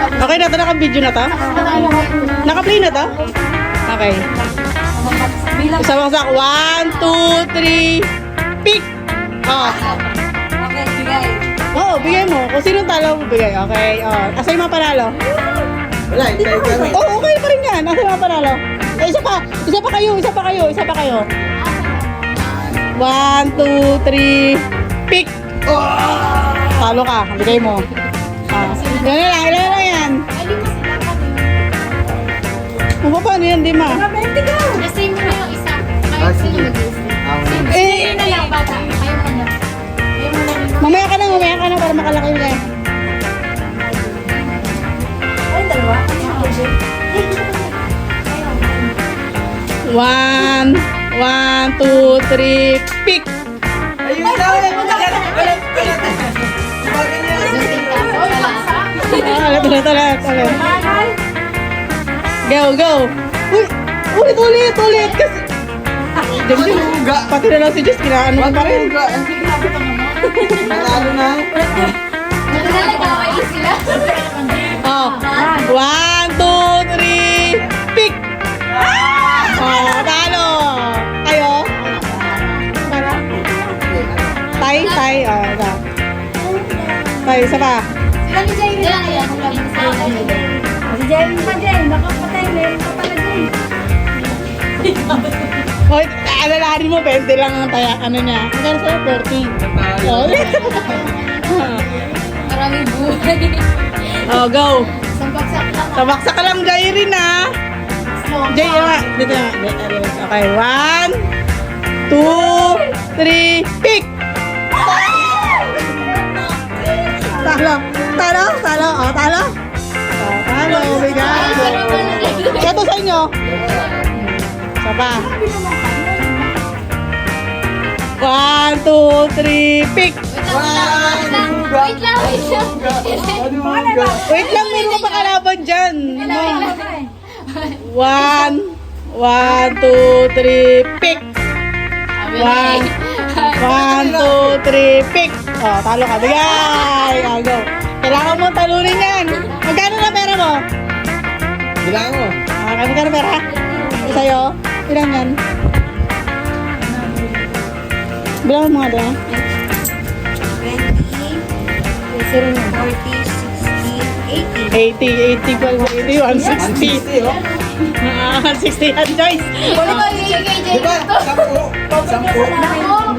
Okay na to, naka-video na to? Naka-play na to? Okay. Isa-baksak. 1, 2, 3, pick! Oh. Okay, bigay. Oo, bigay mo. Kung sinong talo mo, bigay. Okay. Oh. Asa yung mga panalo? Wala, hintay kami. Oo, okay pa rin yan. Asa yung mga panalo? Eh, isa pa. Isa pa kayo. Isa pa kayo. Isa pa kayo. 1, 2, 3, pick! Talo ka. Bigay mo. Ah. Yan na lang. Ilan lang yan? Kung paano yan, di ma? Kasi mo na yung isa. Kahit sino mag-isa. Eh, Sino na lang bata? Kayo mo na. Kayo mo na rin. mamaya ka na para makalaki mo yan. Ay, dalawa. 1, 2, 3, pick! Ayun na, ulit. Oy, baksa. Ulit. Go, go! Ulit! Kasi... Diyan, pati na lang si Jess, kinaano ko pa rin. Nanalo na. Naglalagaway sila. Oh, 1, 2, 3, pick! Oh, talo! Kayo? Para? Tay? Oh, ito. Tay, isa pa. Sila ni Jay rin lang yan. Si Jerry pa din. Baka patay. Meron pa pala din. Hoy, alalahanin mo, 20 lang ang taya, ano niya. Magkano sa'yo? 30. Oh, Maraming buhay. oh, go! Sampagsak lang. Tabaksak ka lang, Jay rin, ha? Jay, dito na. Okay, 1, 2, 3, pick! Talo! Oh, talo! Oh, talo, bigay! Ito sa inyo. Isa pa. 1, 2, 3, pick! Wait lang. Wait lang, meron ka pa kalaban dyan. 1, 2, 3, pick! 1, 2, 3, pick! Oh, talo ka. Bigay! Oh, go. Kailangan mo talunin yan. Magkano na pera mo? Bilangan mo. Magkano pera? Sa'yo? Ilan yan? Bilangan mo nga doon. 20, 40, 60, 80. 80, 80, 160. 160, oh. 160 yan, Joyce. Ito, ibigay kay Jay. Diba? 10. 10. Nako.